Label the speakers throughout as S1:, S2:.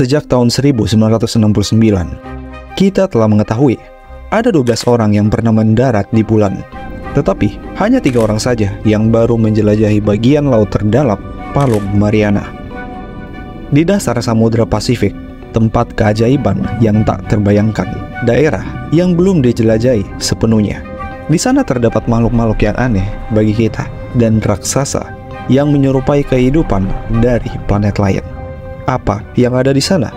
S1: sejak tahun 1969. Kita telah mengetahui ada 12 orang yang pernah mendarat di bulan, tetapi hanya 3 orang saja yang baru menjelajahi bagian laut terdalam Palung Mariana. Di dasar Samudra Pasifik, tempat keajaiban yang tak terbayangkan, daerah yang belum dijelajahi sepenuhnya. Di sana terdapat makhluk-makhluk yang aneh bagi kita dan raksasa yang menyerupai kehidupan dari planet lain. Apa yang ada di sana?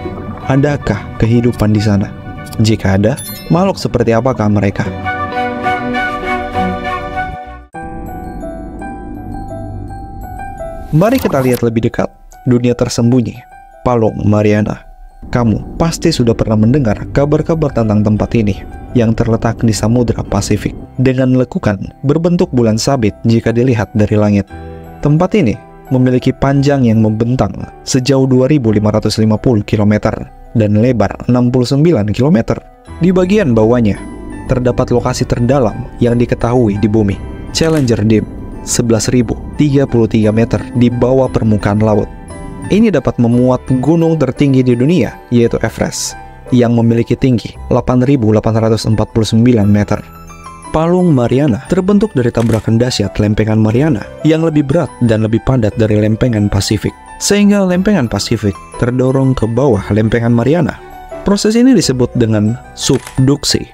S1: Adakah kehidupan di sana? Jika ada, makhluk seperti apakah mereka? Mari kita lihat lebih dekat dunia tersembunyi Palung Mariana. Kamu pasti sudah pernah mendengar kabar-kabar tentang tempat ini yang terletak di Samudra Pasifik dengan lekukan berbentuk bulan sabit jika dilihat dari langit. Tempat ini memiliki panjang yang membentang sejauh 2.550 km dan lebar 69 km. Di bagian bawahnya terdapat lokasi terdalam yang diketahui di bumi, Challenger Deep, 11.033 meter di bawah permukaan laut. Ini dapat memuat gunung tertinggi di dunia, yaitu Everest, yang memiliki tinggi 8.849 meter. Palung Mariana terbentuk dari tabrakan dahsyat lempengan Mariana yang lebih berat dan lebih padat dari lempengan Pasifik, sehingga lempengan Pasifik terdorong ke bawah lempengan Mariana. Proses ini disebut dengan subduksi.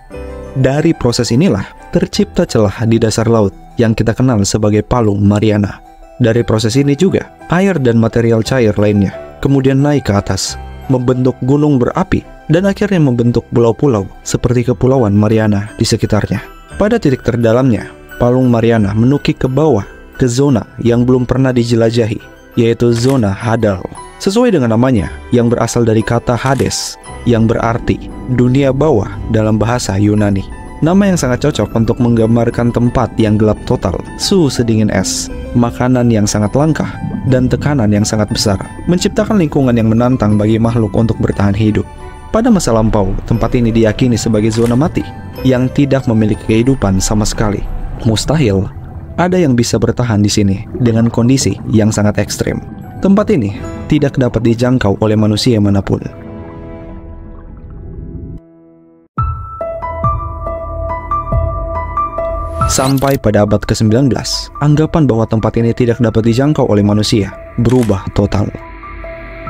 S1: Dari proses inilah tercipta celah di dasar laut yang kita kenal sebagai Palung Mariana. Dari proses ini juga air dan material cair lainnya kemudian naik ke atas, membentuk gunung berapi dan akhirnya membentuk pulau-pulau seperti Kepulauan Mariana di sekitarnya. Pada titik terdalamnya, Palung Mariana menukik ke bawah ke zona yang belum pernah dijelajahi, yaitu zona Hadal. Sesuai dengan namanya yang berasal dari kata Hades yang berarti dunia bawah dalam bahasa Yunani. Nama yang sangat cocok untuk menggambarkan tempat yang gelap total, suhu sedingin es, makanan yang sangat langka, dan tekanan yang sangat besar, menciptakan lingkungan yang menantang bagi makhluk untuk bertahan hidup. Pada masa lampau, tempat ini diyakini sebagai zona mati, yang tidak memiliki kehidupan sama sekali. Mustahil ada yang bisa bertahan di sini dengan kondisi yang sangat ekstrim. Tempat ini tidak dapat dijangkau oleh manusia manapun. Sampai pada abad ke-19, anggapan bahwa tempat ini tidak dapat dijangkau oleh manusia berubah total.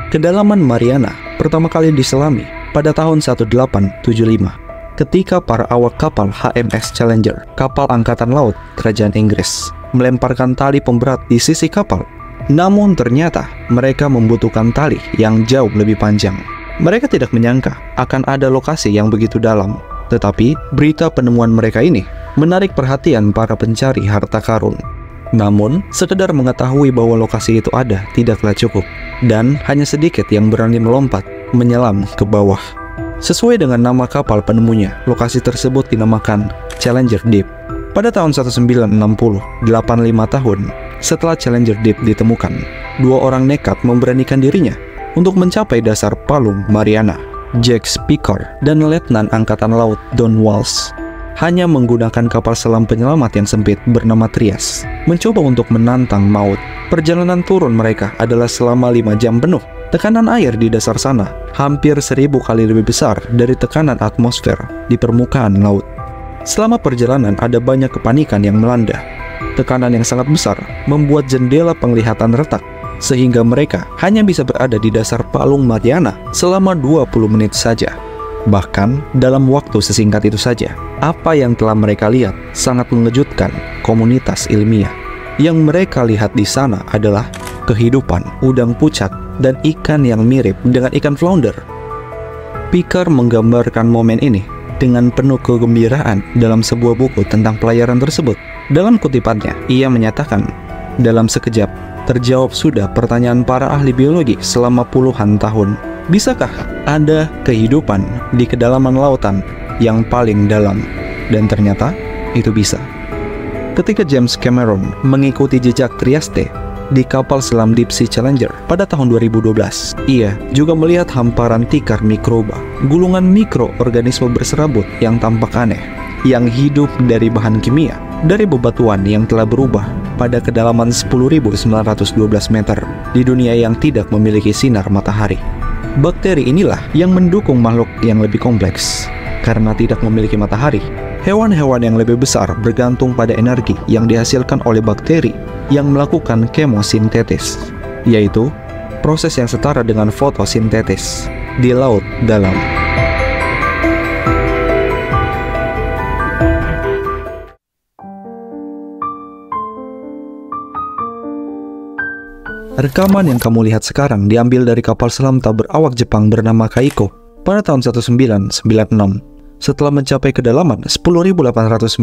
S1: Kedalaman Mariana pertama kali diselami pada tahun 1875 ketika para awak kapal HMS Challenger, kapal angkatan laut kerajaan Inggris, melemparkan tali pemberat di sisi kapal. Namun ternyata mereka membutuhkan tali yang jauh lebih panjang. Mereka tidak menyangka akan ada lokasi yang begitu dalam, tetapi berita penemuan mereka ini menarik perhatian para pencari harta karun. Namun, sekedar mengetahui bahwa lokasi itu ada tidaklah cukup, dan hanya sedikit yang berani melompat menyelam ke bawah. Sesuai dengan nama kapal penemunya, lokasi tersebut dinamakan Challenger Deep. Pada tahun 1960, 85 tahun setelah Challenger Deep ditemukan, 2 orang nekat memberanikan dirinya untuk mencapai dasar Palung Mariana. Jack Spiker dan Letnan Angkatan Laut Don Walsh hanya menggunakan kapal selam penyelamat yang sempit bernama Trias, mencoba untuk menantang maut. Perjalanan turun mereka adalah selama 5 jam penuh. Tekanan air di dasar sana hampir 1000 kali lebih besar dari tekanan atmosfer di permukaan laut. Selama perjalanan ada banyak kepanikan yang melanda. Tekanan yang sangat besar membuat jendela penglihatan retak, sehingga mereka hanya bisa berada di dasar Palung Mariana selama 20 menit saja. Bahkan dalam waktu sesingkat itu saja, apa yang telah mereka lihat sangat mengejutkan komunitas ilmiah. Yang mereka lihat di sana adalah kehidupan udang pucat dan ikan yang mirip dengan ikan flounder. Spiker menggambarkan momen ini dengan penuh kegembiraan dalam sebuah buku tentang pelayaran tersebut. Dalam kutipannya, ia menyatakan, "Dalam sekejap, terjawab sudah pertanyaan para ahli biologi selama puluhan tahun. Bisakah ada kehidupan di kedalaman lautan yang paling dalam?" Dan ternyata itu bisa. Ketika James Cameron mengikuti jejak Trieste di kapal selam Deep Sea Challenger pada tahun 2012, ia juga melihat hamparan tikar mikroba, gulungan mikroorganisme berserabut yang tampak aneh, yang hidup dari bahan kimia, dari bebatuan yang telah berubah pada kedalaman 10.912 meter di dunia yang tidak memiliki sinar matahari. Bakteri inilah yang mendukung makhluk yang lebih kompleks. Karena tidak memiliki matahari, hewan-hewan yang lebih besar bergantung pada energi yang dihasilkan oleh bakteri yang melakukan kemosintesis, yaitu proses yang setara dengan fotosintesis di laut dalam. Rekaman yang kamu lihat sekarang diambil dari kapal selam tak berawak Jepang bernama Kaiko pada tahun 1996 setelah mencapai kedalaman 10.897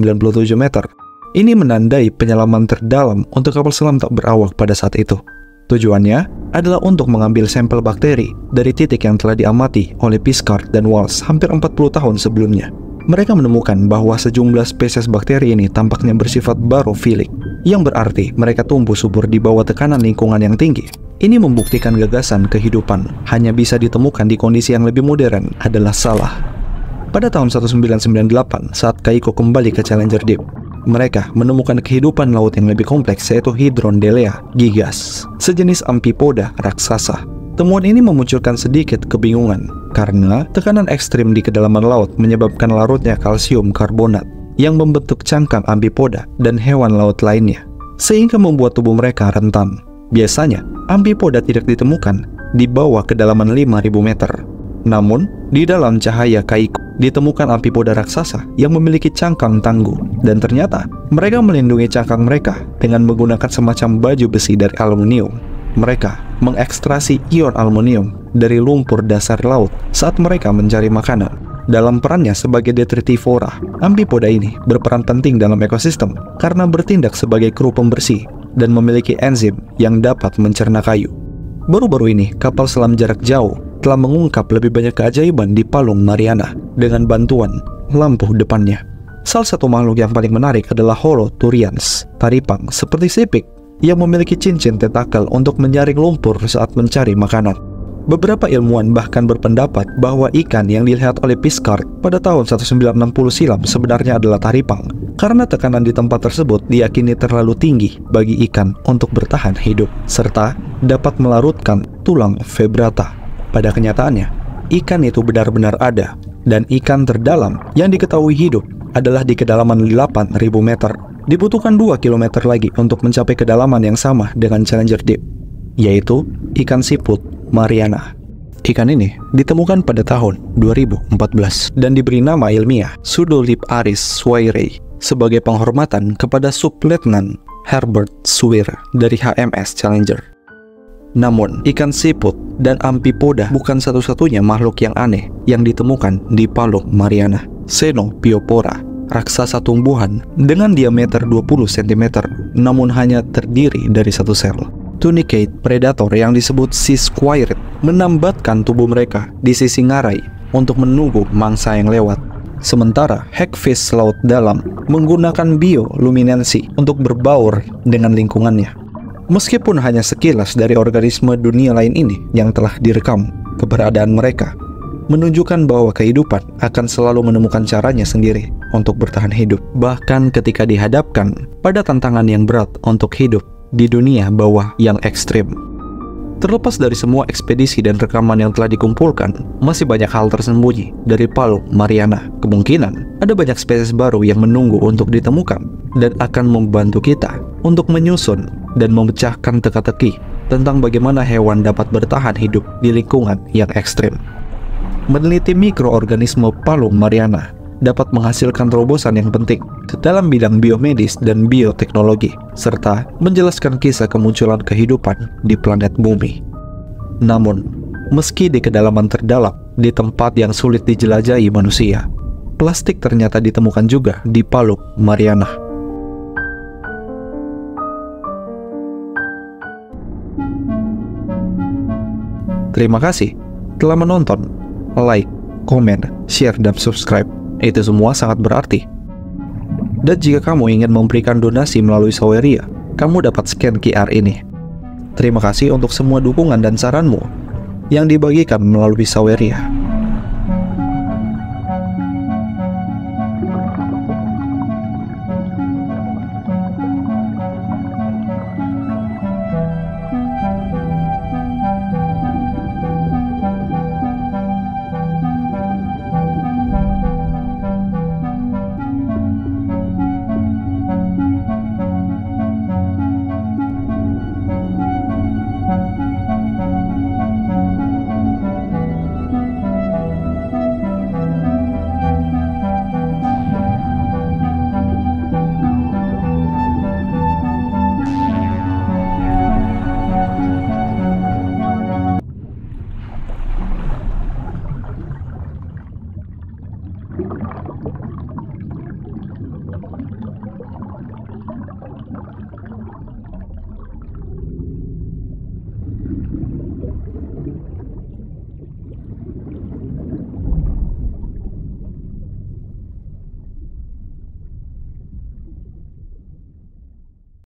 S1: meter. Ini menandai penyelaman terdalam untuk kapal selam tak berawak pada saat itu. Tujuannya adalah untuk mengambil sampel bakteri dari titik yang telah diamati oleh Piscard dan Walsh hampir 40 tahun sebelumnya. Mereka menemukan bahwa sejumlah spesies bakteri ini tampaknya bersifat barofilik, yang berarti mereka tumbuh subur di bawah tekanan lingkungan yang tinggi. Ini membuktikan gagasan kehidupan hanya bisa ditemukan di kondisi yang lebih modern adalah salah. Pada tahun 1998, saat Kaiko kembali ke Challenger Deep, mereka menemukan kehidupan laut yang lebih kompleks, yaitu Hydrondelea gigas, sejenis amfipoda raksasa. Temuan ini memunculkan sedikit kebingungan karena tekanan ekstrim di kedalaman laut menyebabkan larutnya kalsium karbonat yang membentuk cangkang amfipoda dan hewan laut lainnya, sehingga membuat tubuh mereka rentan. Biasanya, amfipoda tidak ditemukan di bawah kedalaman 5.000 meter. Namun, di dalam cahaya Kaiko ditemukan amfipoda raksasa yang memiliki cangkang tangguh, dan ternyata mereka melindungi cangkang mereka dengan menggunakan semacam baju besi dari aluminium. Mereka mengekstrasi ion aluminium dari lumpur dasar laut saat mereka mencari makanan. Dalam perannya sebagai detritivora, amfipoda ini berperan penting dalam ekosistem karena bertindak sebagai kru pembersih dan memiliki enzim yang dapat mencerna kayu. Baru-baru ini, kapal selam jarak jauh telah mengungkap lebih banyak keajaiban di Palung Mariana dengan bantuan lampu depannya. Salah satu makhluk yang paling menarik adalah Holoturians, taripang seperti sipik yang memiliki cincin tentakel untuk menyaring lumpur saat mencari makanan. Beberapa ilmuwan bahkan berpendapat bahwa ikan yang dilihat oleh Piscard pada tahun 1960 silam sebenarnya adalah taripang, karena tekanan di tempat tersebut diyakini terlalu tinggi bagi ikan untuk bertahan hidup, serta dapat melarutkan tulang vertebrata. Pada kenyataannya, ikan itu benar-benar ada, dan ikan terdalam yang diketahui hidup adalah di kedalaman 8.000 meter. Dibutuhkan 2 km lagi untuk mencapai kedalaman yang sama dengan Challenger Deep, yaitu ikan siput Mariana. Ikan ini ditemukan pada tahun 2014 dan diberi nama ilmiah Pseudolip-Aris swayre sebagai penghormatan kepada Subletnan Herbert Swear dari HMS Challenger. Namun, ikan siput dan amfipoda bukan satu-satunya makhluk yang aneh yang ditemukan di Palung Mariana. Xenobiopora, raksasa tumbuhan dengan diameter 20 cm namun hanya terdiri dari satu sel. Tunicate predator yang disebut sea squirrel menambatkan tubuh mereka di sisi ngarai untuk menunggu mangsa yang lewat. Sementara hagfish laut dalam menggunakan bioluminensi untuk berbaur dengan lingkungannya. Meskipun hanya sekilas dari organisme dunia lain ini yang telah direkam, keberadaan mereka menunjukkan bahwa kehidupan akan selalu menemukan caranya sendiri untuk bertahan hidup, bahkan ketika dihadapkan pada tantangan yang berat untuk hidup di dunia bawah yang ekstrim. Terlepas dari semua ekspedisi dan rekaman yang telah dikumpulkan, masih banyak hal tersembunyi dari Palung Mariana. Kemungkinan ada banyak spesies baru yang menunggu untuk ditemukan dan akan membantu kita untuk menyusun dan memecahkan teka-teki tentang bagaimana hewan dapat bertahan hidup di lingkungan yang ekstrim. Meneliti mikroorganisme Palung Mariana dapat menghasilkan terobosan yang penting dalam bidang biomedis dan bioteknologi, serta menjelaskan kisah kemunculan kehidupan di planet bumi. Namun, meski di kedalaman terdalam, di tempat yang sulit dijelajahi manusia, plastik ternyata ditemukan juga di Palung Mariana. Terima kasih telah menonton. Like, komen, share, dan subscribe. Itu semua sangat berarti. Dan jika kamu ingin memberikan donasi melalui Saweria, kamu dapat scan QR ini. Terima kasih untuk semua dukungan dan saranmu yang dibagikan melalui Saweria.